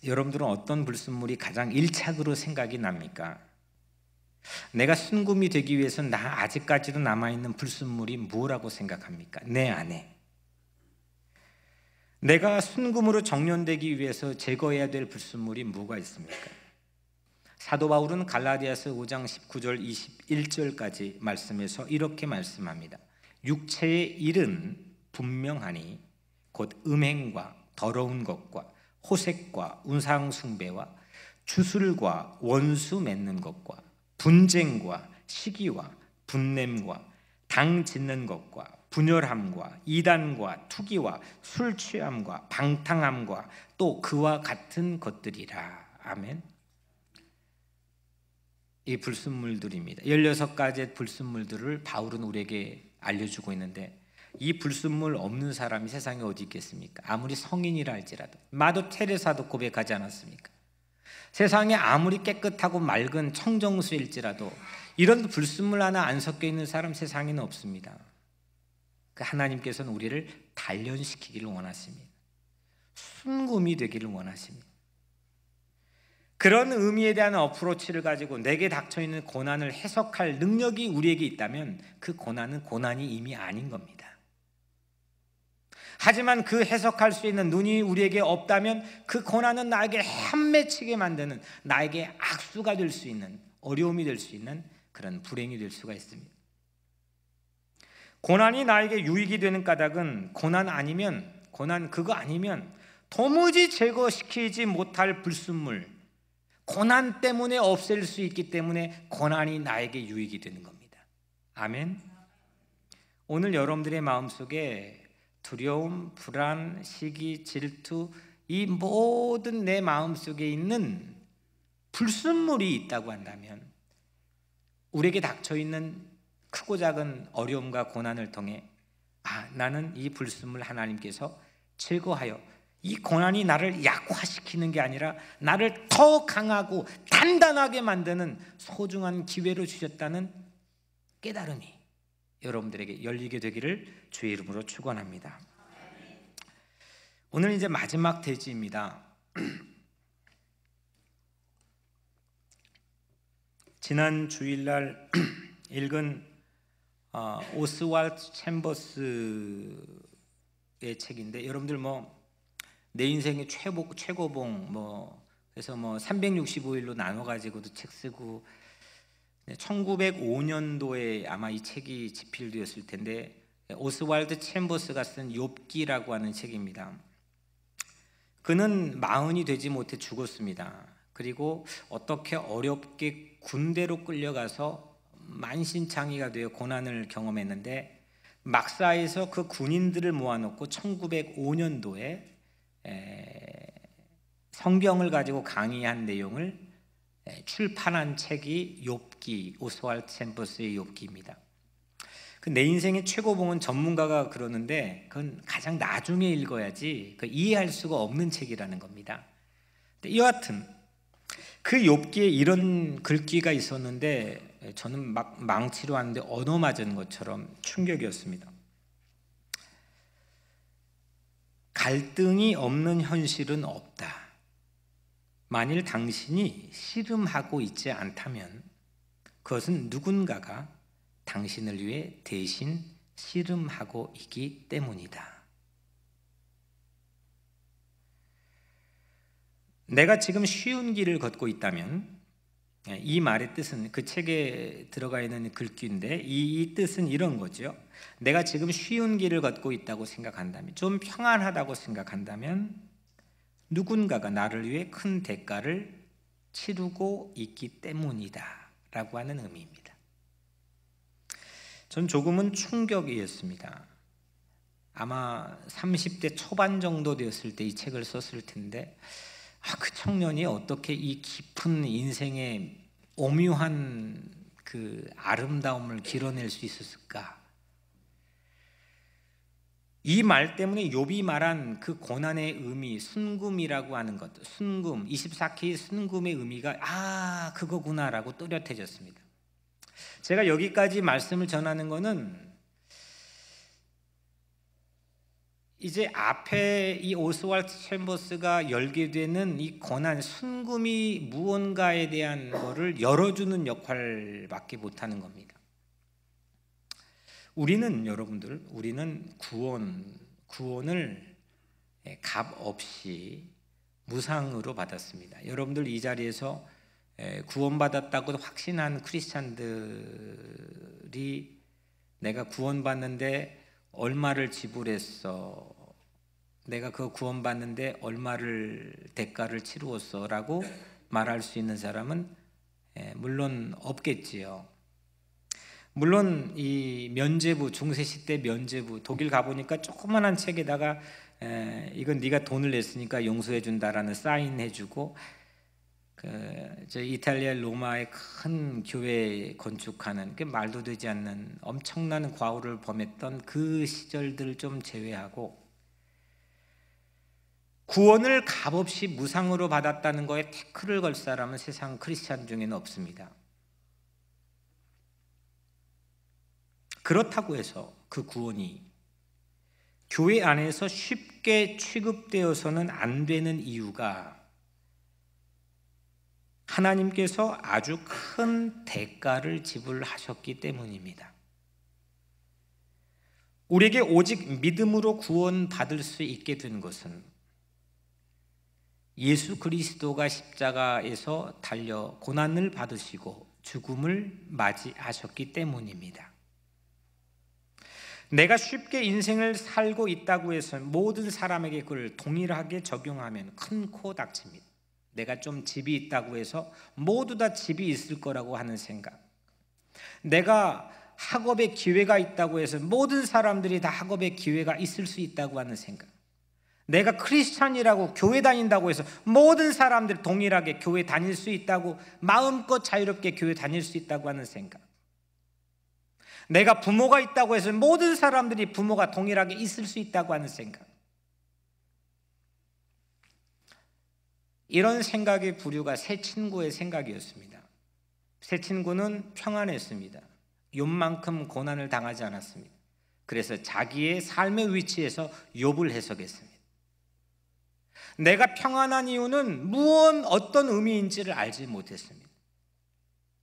여러분들은 어떤 불순물이 가장 일착으로 생각이 납니까? 내가 순금이 되기 위해서 나 아직까지도 남아있는 불순물이 뭐라고 생각합니까? 내 안에. 내가 순금으로 정련되기 위해서 제거해야 될 불순물이 뭐가 있습니까? 사도 바울은 갈라디아서 5장 19절 21절까지 말씀에서 이렇게 말씀합니다. 육체의 일은 분명하니 곧 음행과 더러운 것과 호색과 우상숭배와 주술과 원수 맺는 것과 분쟁과 시기와 분냄과 당 짓는 것과 분열함과 이단과 투기와 술 취함과 방탕함과 또 그와 같은 것들이라. 아멘. 이 불순물들입니다. 16가지의 불순물들을 바울은 우리에게 알려주고 있는데 이 불순물 없는 사람이 세상에 어디 있겠습니까? 아무리 성인이라 할지라도. 마더 테레사도 고백하지 않았습니까? 세상에 아무리 깨끗하고 맑은 청정수일지라도 이런 불순물 하나 안 섞여 있는 사람 세상에는 없습니다. 하나님께서는 우리를 단련시키기를 원하십니다. 순금이 되기를 원하십니다. 그런 의미에 대한 어프로치를 가지고 내게 닥쳐있는 고난을 해석할 능력이 우리에게 있다면 그 고난은 고난이 이미 아닌 겁니다. 하지만 그 해석할 수 있는 눈이 우리에게 없다면 그 고난은 나에게 헤매치게 만드는, 나에게 악수가 될 수 있는, 어려움이 될 수 있는 그런 불행이 될 수가 있습니다. 고난이 나에게 유익이 되는 까닭은 고난 그거 아니면 도무지 제거시키지 못할 불순물, 고난 때문에 없앨 수 있기 때문에 고난이 나에게 유익이 되는 겁니다. 아멘. 오늘 여러분들의 마음속에 두려움, 불안, 시기, 질투, 이 모든 내 마음속에 있는 불순물이 있다고 한다면 우리에게 닥쳐있는 크고 작은 어려움과 고난을 통해 나는 이 불순물 하나님께서 제거하여 이 고난이 나를 약화시키는 게 아니라 나를 더 강하고 단단하게 만드는 소중한 기회로 주셨다는 깨달음이 여러분들에게 열리게 되기를 주의 이름으로 축원합니다. 오늘 이제 마지막 대지입니다. 지난 주일날 읽은 오스왈드 챔버스의 책인데 여러분들 내 인생의 최고봉 그래서 365일로 나눠 가지고도 책 쓰고 1905년도에 아마 이 책이 집필되었을 텐데 오스왈드 챔버스가 쓴 욥기라고 하는 책입니다. 그는 40이 되지 못해 죽었습니다. 그리고 어떻게 어렵게 군대로 끌려가서 만신창이가 되어 고난을 경험했는데 막사에서 그 군인들을 모아놓고 1905년도에 성경을 가지고 강의한 내용을 출판한 책이 욥기, 오스왈드 챔버스의 욥기입니다. 내 인생의 최고봉은 전문가가 그러는데 그건 가장 나중에 읽어야지 이해할 수가 없는 책이라는 겁니다. 여하튼 그 욥기에 이런 글귀가 있었는데 저는 막 망치로 하는데 얻어 맞은 것처럼 충격이었습니다. 갈등이 없는 현실은 없다. 만일 당신이 씨름하고 있지 않다면 그것은 누군가가 당신을 위해 대신 씨름하고 있기 때문이다. 내가 지금 쉬운 길을 걷고 있다면 이 말의 뜻은 그 책에 들어가 있는 글귀인데 이 뜻은 이런 거죠. 내가 지금 쉬운 길을 걷고 있다고 생각한다면, 좀 평안하다고 생각한다면 누군가가 나를 위해 큰 대가를 치르고 있기 때문이다 라고 하는 의미입니다. 전 조금은 충격이었습니다. 아마 30대 초반 정도 되었을 때 이 책을 썼을 텐데 그 청년이 어떻게 이 깊은 인생의 오묘한 그 아름다움을 길어낼 수 있었을까? 이 말 때문에 욥이 말한 그 고난의 의미, 순금이라고 하는 것, 순금, 24K 순금의 의미가 그거구나라고 또렷해졌습니다. 제가 여기까지 말씀을 전하는 것은 이제 앞에 이 오스왈드 챔버스가 열게 되는 이 고난, 순금이 무언가에 대한 거를 열어주는 역할밖에 못하는 겁니다. 우리는 구원을 값 없이 무상으로 받았습니다. 여러분들 이 자리에서 구원받았다고 확신한 크리스찬들이 내가 구원받는데 얼마를 지불했어, 내가 그 구원받는데 얼마를 대가를 치루었어 라고 말할 수 있는 사람은 물론 없겠지요. 물론 이 면죄부, 중세시대 면죄부, 독일 가보니까 조그만한 책에다가 이건 네가 돈을 냈으니까 용서해 준다라는 사인해주고, 저 이탈리아 로마의 큰 교회 건축하는 그 말도 되지 않는 엄청난 과오를 범했던 그 시절들을 좀 제외하고 구원을 값없이 무상으로 받았다는 거에 태클을 걸 사람은 세상 크리스찬 중에는 없습니다. 그렇다고 해서 그 구원이 교회 안에서 쉽게 취급되어서는 안 되는 이유가 하나님께서 아주 큰 대가를 지불하셨기 때문입니다. 우리에게 오직 믿음으로 구원받을 수 있게 된 것은 예수 그리스도가 십자가에서 달려 고난을 받으시고 죽음을 맞이하셨기 때문입니다. 내가 쉽게 인생을 살고 있다고 해서 모든 사람에게 그걸 동일하게 적용하면 큰 코 닥칩니다. 내가 좀 집이 있다고 해서 모두 다 집이 있을 거라고 하는 생각, 내가 학업의 기회가 있다고 해서 모든 사람들이 다 학업의 기회가 있을 수 있다고 하는 생각, 내가 크리스찬이라고 교회 다닌다고 해서 모든 사람들이 동일하게 교회 다닐 수 있다고, 마음껏 자유롭게 교회 다닐 수 있다고 하는 생각, 내가 부모가 있다고 해서 모든 사람들이 부모가 동일하게 있을 수 있다고 하는 생각, 이런 생각의 부류가 세 친구의 생각이었습니다. 세 친구는 평안했습니다. 욥만큼 고난을 당하지 않았습니다. 그래서 자기의 삶의 위치에서 욥을 해석했습니다. 내가 평안한 이유는 어떤 의미인지를 알지 못했습니다.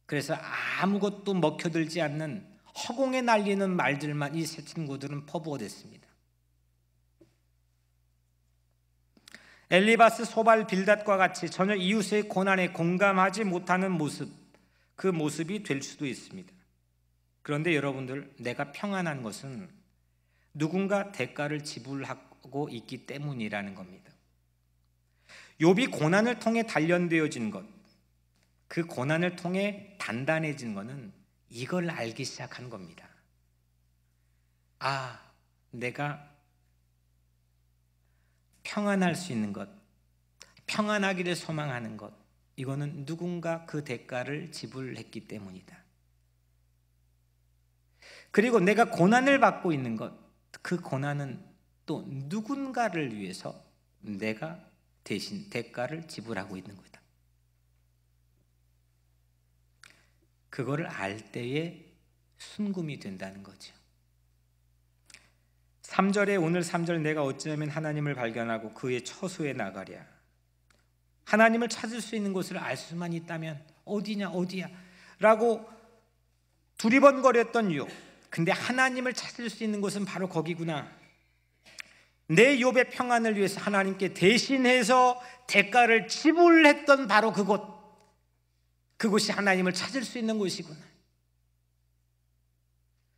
그래서 아무것도 먹혀들지 않는 허공에 날리는 말들만 이 세 친구들은 퍼부어댔습니다. 엘리바스, 소발, 빌닷과 같이 전혀 이웃의 고난에 공감하지 못하는 모습, 그 모습이 될 수도 있습니다. 그런데 여러분들, 내가 평안한 것은 누군가 대가를 지불하고 있기 때문이라는 겁니다. 욥이 고난을 통해 단련되어진 것, 그 고난을 통해 단단해진 것은 이걸 알기 시작한 겁니다. 내가 평안할 수 있는 것, 평안하기를 소망하는 것, 이거는 누군가 그 대가를 지불했기 때문이다. 그리고 내가 고난을 받고 있는 것, 그 고난은 또 누군가를 위해서 내가 대신 대가를 지불하고 있는 거다. 그거를 알 때에 순금이 된다는 거죠. 3절에, 오늘 3절, 내가 어찌하면 하나님을 발견하고 그의 처소에 나가랴. 하나님을 찾을 수 있는 곳을 알 수만 있다면 어디냐 라고 두리번거렸던 욥. 근데 하나님을 찾을 수 있는 곳은 바로 거기구나. 내 욥의 평안을 위해서 하나님께 대신해서 대가를 지불했던 바로 그곳이 하나님을 찾을 수 있는 곳이구나.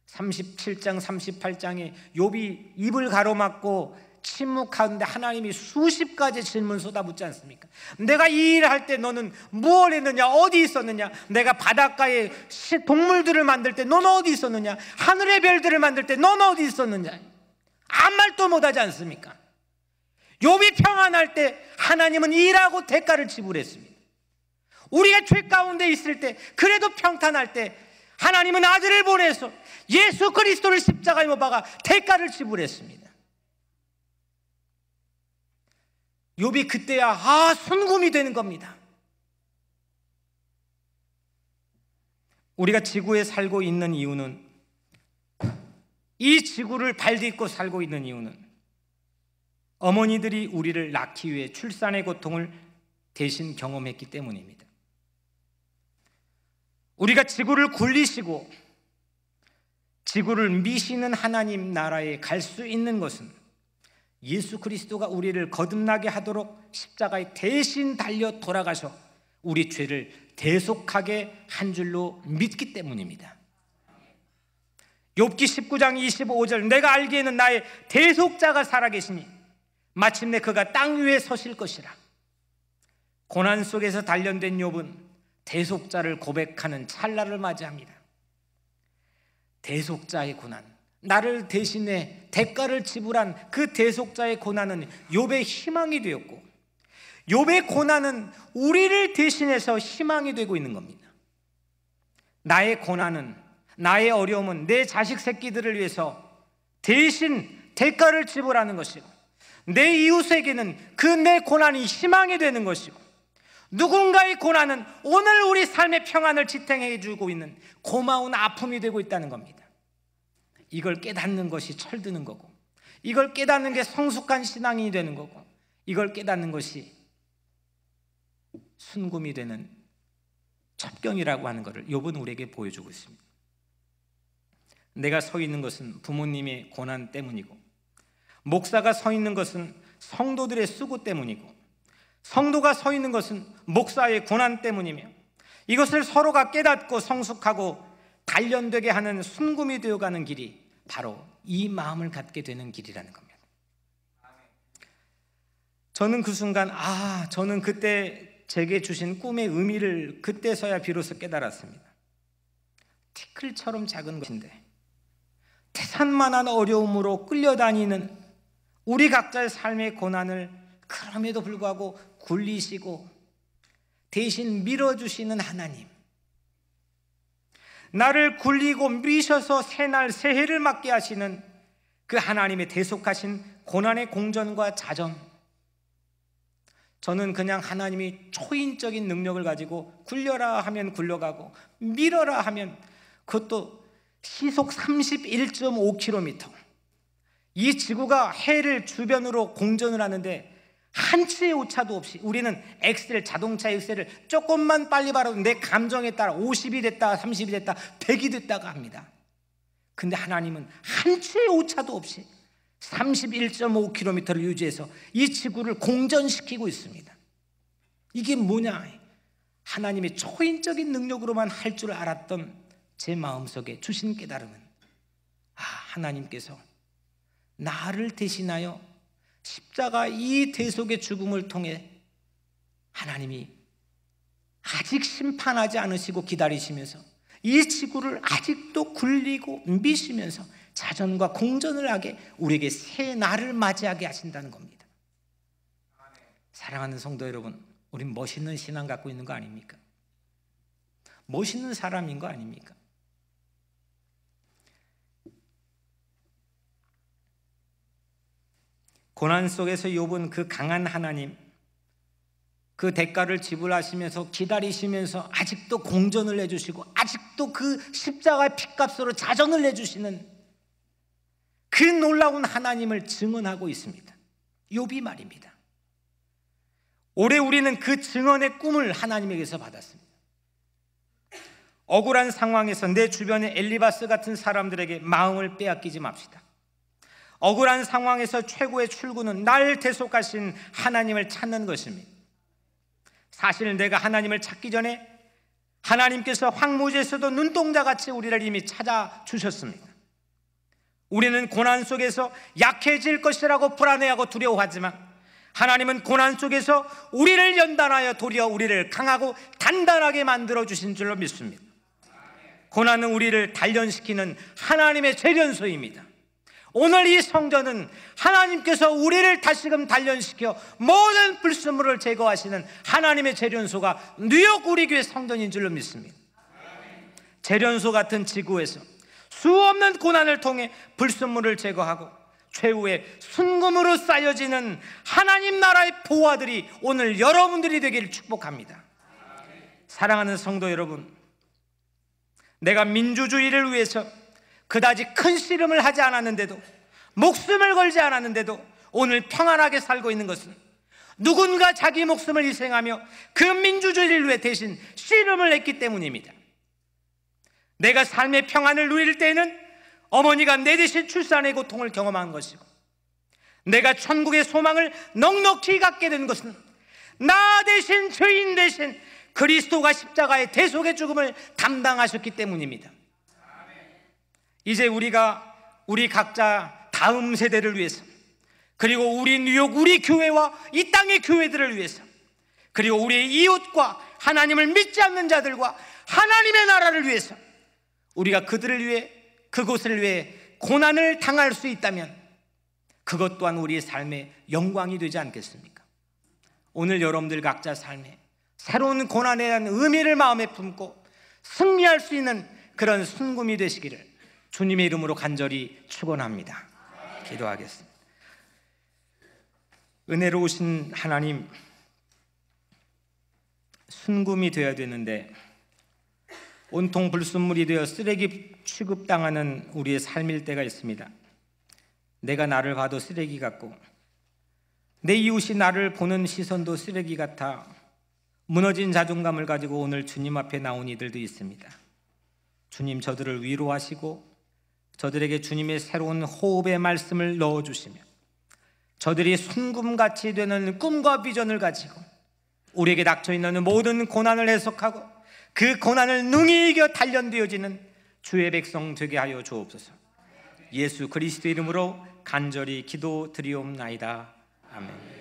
37장 38장에 욥이 입을 가로막고 침묵하는데 하나님이 수십 가지 질문 쏟아붓지 않습니까? 내가 이 일을 할 때 너는 무엇을 했느냐? 어디 있었느냐? 내가 바닷가에 동물들을 만들 때 너는 어디 있었느냐? 하늘의 별들을 만들 때 너는 어디 있었느냐? 아무 말도 못하지 않습니까? 욥이 평안할 때 하나님은 일하고 대가를 지불했습니다. 우리가 죄 가운데 있을 때, 그래도 평탄할 때 하나님은 아들을 보내서 예수 그리스도를 십자가에 못 박아 대가를 지불했습니다. 욥이 그때야 순금이 되는 겁니다. 우리가 지구에 살고 있는 이유는, 이 지구를 발딛고 살고 있는 이유는 어머니들이 우리를 낳기 위해 출산의 고통을 대신 경험했기 때문입니다. 우리가 지구를 굴리시고 지구를 미시는 하나님 나라에 갈 수 있는 것은 예수 그리스도가 우리를 거듭나게 하도록 십자가에 대신 달려 돌아가셔 우리 죄를 대속하게 한 줄로 믿기 때문입니다. 욥기 19장 25절, 내가 알기에는 나의 대속자가 살아계시니 마침내 그가 땅 위에 서실 것이라. 고난 속에서 단련된 욥은 대속자를 고백하는 찰나를 맞이합니다. 대속자의 고난, 나를 대신해 대가를 지불한 그 대속자의 고난은 욥의 희망이 되었고, 욥의 고난은 우리를 대신해서 희망이 되고 있는 겁니다. 나의 고난은, 나의 어려움은 내 자식 새끼들을 위해서 대신 대가를 지불하는 것이고, 내 이웃에게는 그 내 고난이 희망이 되는 것이고, 누군가의 고난은 오늘 우리 삶의 평안을 지탱해 주고 있는 고마운 아픔이 되고 있다는 겁니다. 이걸 깨닫는 것이 철드는 거고, 이걸 깨닫는 게 성숙한 신앙이 되는 거고, 이걸 깨닫는 것이 순금이 되는 첩경이라고 하는 것을 욥은 우리에게 보여주고 있습니다. 내가 서 있는 것은 부모님의 고난 때문이고, 목사가 서 있는 것은 성도들의 수고 때문이고, 성도가 서 있는 것은 목사의 고난 때문이며, 이것을 서로가 깨닫고 성숙하고 단련되게 하는 순금이 되어가는 길이 바로 이 마음을 갖게 되는 길이라는 겁니다. 저는 그 순간 저는 그때 제게 주신 꿈의 의미를 그때서야 비로소 깨달았습니다. 티끌처럼 작은 것인데 태산만한 어려움으로 끌려다니는 우리 각자의 삶의 고난을 그럼에도 불구하고 굴리시고 대신 밀어주시는 하나님, 나를 굴리고 미셔서 새날 새해를 맞게 하시는 그 하나님의 대속하신 고난의 공전과 자전, 저는 그냥 하나님이 초인적인 능력을 가지고 굴려라 하면 굴려가고 밀어라 하면, 그것도 시속 31.5km, 이 지구가 해를 주변으로 공전을 하는데 한치의 오차도 없이, 우리는 엑셀, 자동차 엑셀을 조금만 빨리 밟아도 내 감정에 따라 50이 됐다 30이 됐다 100이 됐다가 합니다. 근데 하나님은 한치의 오차도 없이 31.5km를 유지해서 이 지구를 공전시키고 있습니다. 이게 뭐냐? 하나님의 초인적인 능력으로만 할 줄 알았던 제 마음속에 주신 깨달음은, 하나님께서 나를 대신하여 십자가 이 대속의 죽음을 통해 하나님이 아직 심판하지 않으시고 기다리시면서 이 지구를 아직도 굴리고 미시면서 자전과 공전을 하게 우리에게 새 날을 맞이하게 하신다는 겁니다. 사랑하는 성도 여러분, 우린 멋있는 신앙 갖고 있는 거 아닙니까? 멋있는 사람인 거 아닙니까? 고난 속에서 욥은 그 강한 하나님, 그 대가를 지불하시면서 기다리시면서 아직도 공전을 해주시고 아직도 그 십자가의 핏값으로 자전을 내주시는 그 놀라운 하나님을 증언하고 있습니다. 욥이 말입니다. 올해 우리는 그 증언의 꿈을 하나님에게서 받았습니다. 억울한 상황에서 내 주변에 엘리바스 같은 사람들에게 마음을 빼앗기지 맙시다. 억울한 상황에서 최고의 출구는 날 대속하신 하나님을 찾는 것입니다. 사실 내가 하나님을 찾기 전에 하나님께서 황무지에서도 눈동자같이 우리를 이미 찾아주셨습니다. 우리는 고난 속에서 약해질 것이라고 불안해하고 두려워하지만 하나님은 고난 속에서 우리를 연단하여 도리어 우리를 강하고 단단하게 만들어주신 줄로 믿습니다. 고난은 우리를 단련시키는 하나님의 재련소입니다. 오늘 이 성전은 하나님께서 우리를 다시금 단련시켜 모든 불순물을 제거하시는 하나님의 재련소가 뉴욕 우리 교회 성전인 줄로 믿습니다. 재련소 같은 지구에서 수없는 고난을 통해 불순물을 제거하고 최후의 순금으로 쌓여지는 하나님 나라의 보화들이 오늘 여러분들이 되기를 축복합니다. 사랑하는 성도 여러분, 내가 민주주의를 위해서 그다지 큰 씨름을 하지 않았는데도, 목숨을 걸지 않았는데도 오늘 평안하게 살고 있는 것은 누군가 자기 목숨을 희생하며 그 민주주의를 위해 대신 씨름을 했기 때문입니다. 내가 삶의 평안을 누릴 때에는 어머니가 내 대신 출산의 고통을 경험한 것이고, 내가 천국의 소망을 넉넉히 갖게 된 것은 나 대신, 죄인 대신 그리스도가 십자가의 대속의 죽음을 담당하셨기 때문입니다. 이제 우리 각자 다음 세대를 위해서, 그리고 우리 뉴욕, 우리 교회와 이 땅의 교회들을 위해서, 그리고 우리의 이웃과 하나님을 믿지 않는 자들과 하나님의 나라를 위해서 우리가 그들을 위해, 그곳을 위해 고난을 당할 수 있다면 그것 또한 우리의 삶의 영광이 되지 않겠습니까? 오늘 여러분들 각자 삶에 새로운 고난에 대한 의미를 마음에 품고 승리할 수 있는 그런 순금이 되시기를 주님의 이름으로 간절히 축원합니다. 기도하겠습니다. 은혜로우신 하나님, 순금이 되어야 되는데 온통 불순물이 되어 쓰레기 취급당하는 우리의 삶일 때가 있습니다. 내가 나를 봐도 쓰레기 같고, 내 이웃이 나를 보는 시선도 쓰레기 같아 무너진 자존감을 가지고 오늘 주님 앞에 나온 이들도 있습니다. 주님, 저들을 위로하시고 저들에게 주님의 새로운 호흡의 말씀을 넣어주시며 저들이 순금같이 되는 꿈과 비전을 가지고 우리에게 닥쳐있는 모든 고난을 해석하고 그 고난을 능히 이겨 단련되어지는 주의 백성 되게 하여 주옵소서. 예수 그리스도 이름으로 간절히 기도드리옵나이다. 아멘.